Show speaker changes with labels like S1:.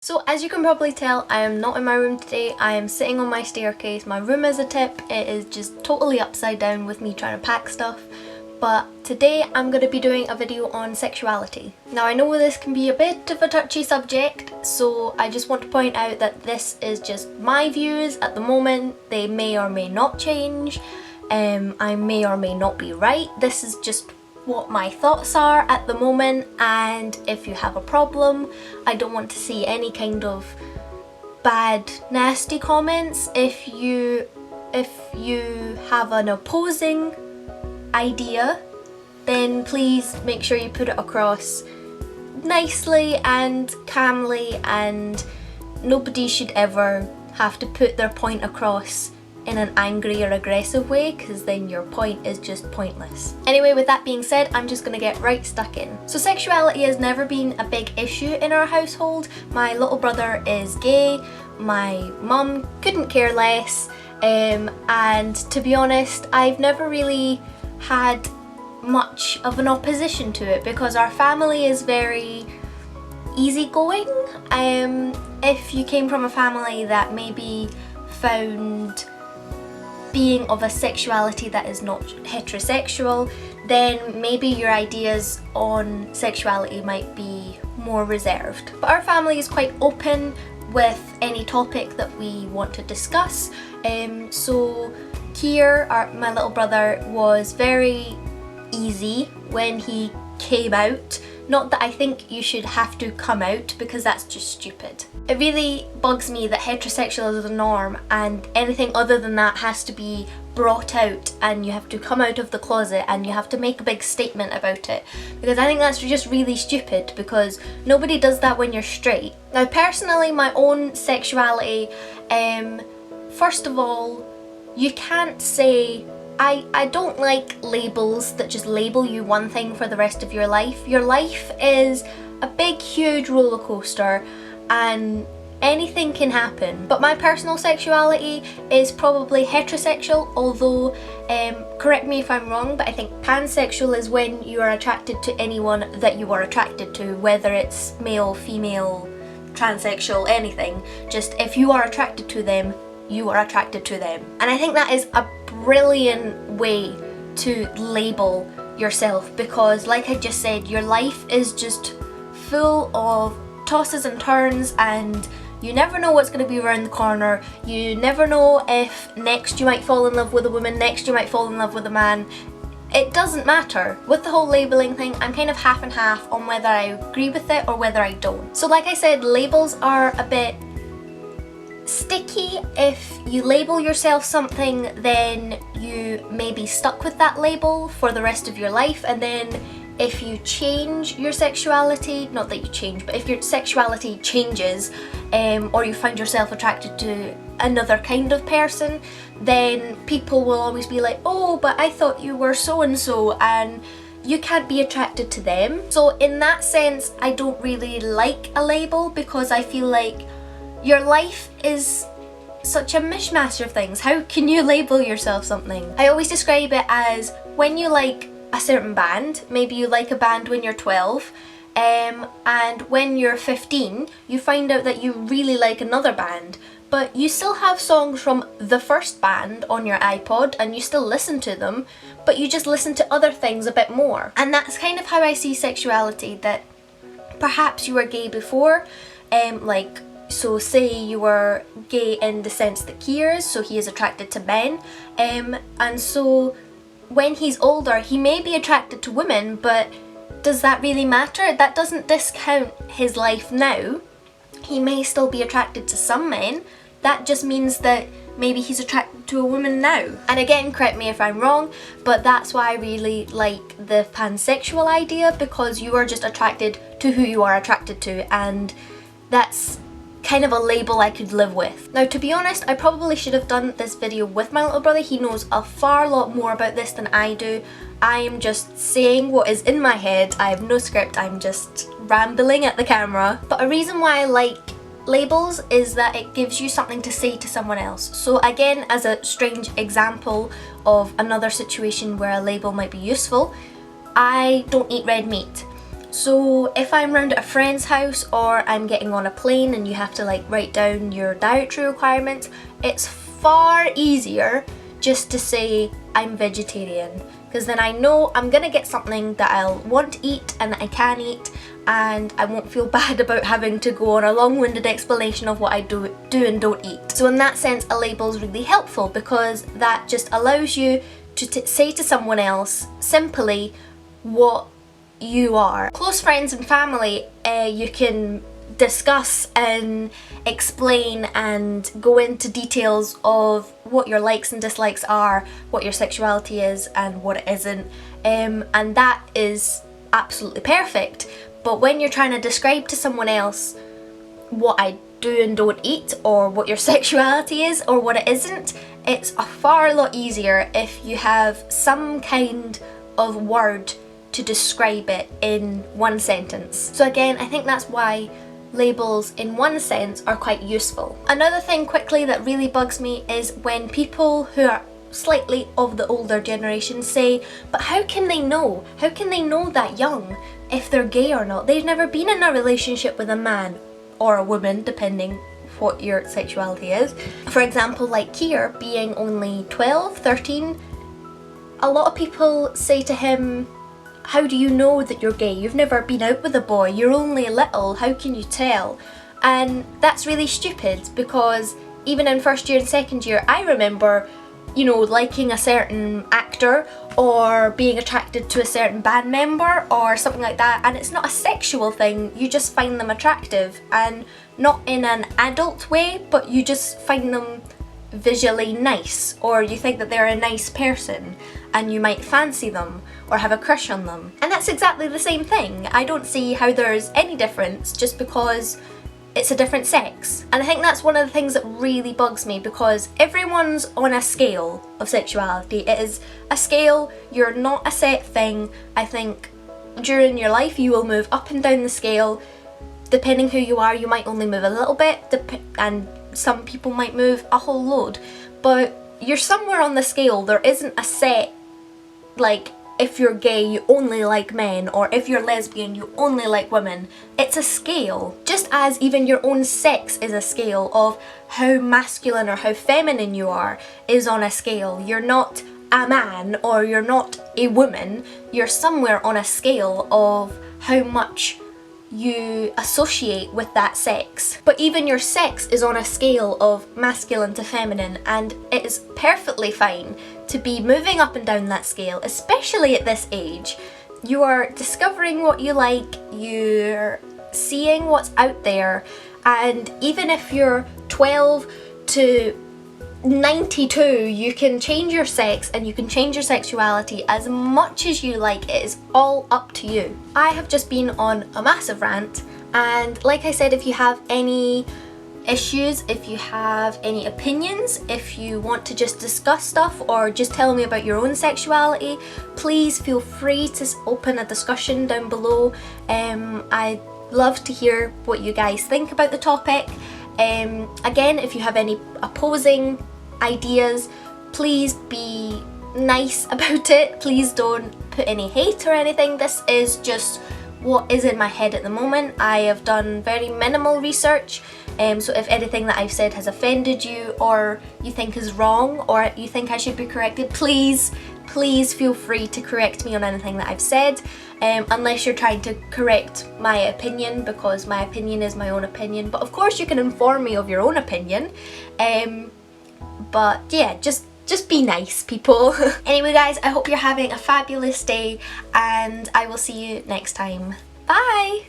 S1: So as you can probably tell, I am not in my room today. I am sitting on my staircase. My room is a tip. It is just totally upside down with me trying to pack stuff. But today I'm going to be doing a video on sexuality. Now I know this can be a bit of a touchy subject, so I just want to point out that this is just my views at the moment. They may or may not change. I may or may not be right. This is just what my thoughts are at the moment, and if you have a problem, I don't want to see any kind of bad, nasty comments. If you have an opposing idea, then please make sure you put it across nicely and calmly, and nobody should ever have to put their point across in an angry or aggressive way, because then your point is just pointless. Anyway, with that being said, I'm just gonna get right stuck in. So sexuality has never been a big issue in our household. My little brother is gay, my mum couldn't care less, and to be honest, I've never really had much of an opposition to it because our family is very easygoing. If you came from a family that maybe found being of a sexuality that is not heterosexual, then maybe your ideas on sexuality might be more reserved. But our family is quite open with any topic that we want to discuss. So Kier, my little brother, was very easy when he came out. Not that I think you should have to come out, because that's just stupid. It really bugs me that heterosexual is the norm and anything other than that has to be brought out, and you have to come out of the closet and you have to make a big statement about it, because I think that's just really stupid, because nobody does that when you're straight. Now personally, my own sexuality, first of all, you can't say, I don't like labels that just label you one thing for the rest of your life. Your life is a big, huge roller coaster and anything can happen. But my personal sexuality is probably heterosexual, although, correct me if I'm wrong, but I think pansexual is when you are attracted to anyone that you are attracted to, whether it's male, female, transsexual, anything. Just if you are attracted to them, you are attracted to them. And I think that is a brilliant way to label yourself, because like I just said, your life is just full of tosses and turns, and you never know what's going to be around the corner. You never know if next you might fall in love with a woman, next you might fall in love with a man. It doesn't matter. With the whole labeling thing, I'm kind of half and half on whether I agree with it or whether I don't. So like I said, labels are a bit sticky. If you label yourself something, then you may be stuck with that label for the rest of your life, and then if you change your sexuality, not that you change, but if your sexuality changes, or you find yourself attracted to another kind of person, then people will always be like, oh, but I thought you were so and so, and you can't be attracted to them. So in that sense, I don't really like a label, because I feel like your life is such a mishmash of things. How can you label yourself something? I always describe it as when you like a certain band, maybe you like a band when you're 12, and when you're 15 you find out that you really like another band, but you still have songs from the first band on your iPod and you still listen to them, but you just listen to other things a bit more. And that's kind of how I see sexuality, that perhaps you were gay before, so say you were gay in the sense that Kier is, so he is attracted to men, and so when he's older he may be attracted to women, but does that really matter? That doesn't discount his life now. He may still be attracted to some men. That just means that maybe he's attracted to a woman now. And again, correct me if I'm wrong, but that's why I really like the pansexual idea, because you are just attracted to who you are attracted to, and that's kind of a label I could live with. Now to be honest, I probably should have done this video with my little brother. He knows a far lot more about this than I do. I am just saying what is in my head. I have no script, I'm just rambling at the camera. But a reason why I like labels is that it gives you something to say to someone else. So again, as a strange example of another situation where a label might be useful, I don't eat red meat. So if I'm round at a friend's house or I'm getting on a plane and you have to like write down your dietary requirements, it's far easier just to say I'm vegetarian, because then I know I'm gonna get something that I'll want to eat and that I can eat, and I won't feel bad about having to go on a long-winded explanation of what I do and don't eat. So in that sense, a label is really helpful, because that just allows you to say to someone else simply what you are. Close friends and family, you can discuss and explain and go into details of what your likes and dislikes are, what your sexuality is and what it isn't, and that is absolutely perfect. But when you're trying to describe to someone else what I do and don't eat, or what your sexuality is or what it isn't, it's a far lot easier if you have some kind of word to describe it in one sentence. So again, I think that's why labels in one sense are quite useful. Another thing quickly that really bugs me is when people who are slightly of the older generation say, but how can they know? How can they know that young if they're gay or not? They've never been in a relationship with a man or a woman, depending what your sexuality is. For example, like Keir being only 12, 13, a lot of people say to him, how do you know that you're gay? You've never been out with a boy, you're only little, how can you tell? And that's really stupid, because even in first year and second year, I remember, you know, liking a certain actor or being attracted to a certain band member or something like that, and it's not a sexual thing, you just find them attractive, and not in an adult way, but you just find them visually nice, or you think that they're a nice person and you might fancy them or have a crush on them. And that's exactly the same thing. I don't see how there's any difference just because it's a different sex. And I think that's one of the things that really bugs me, because everyone's on a scale of sexuality. It is a scale, you're not a set thing. I think during your life you will move up and down the scale. Depending who you are, you might only move a little bit, and some people might move a whole load, but you're somewhere on the scale. There isn't a set, like, if you're gay you only like men, or if you're lesbian you only like women. It's a scale, just as even your own sex is a scale of how masculine or how feminine you are is on a scale. You're not a man or you're not a woman, you're somewhere on a scale of how much you associate with that sex. But even your sex is on a scale of masculine to feminine, and it is perfectly fine to be moving up and down that scale, especially at this age. You are discovering what you like, you're seeing what's out there, and even if you're 12 to 92, you can change your sex and you can change your sexuality as much as you like. It is all up to you. I have just been on a massive rant, and like I said, if you have any issues, if you have any opinions, if you want to just discuss stuff or just tell me about your own sexuality, please feel free to open a discussion down below. I'd love to hear what you guys think about the topic. Again, if you have any opposing ideas, please be nice about it. Please don't put any hate or anything. This is just what is in my head at the moment. I have done very minimal research, so if anything that I've said has offended you, or you think is wrong, or you think I should be corrected, please feel free to correct me on anything that I've said, unless you're trying to correct my opinion, because my opinion is my own opinion. But of course you can inform me of your own opinion, but yeah, just be nice, people. Anyway guys, I hope you're having a fabulous day, and I will see you next time. Bye!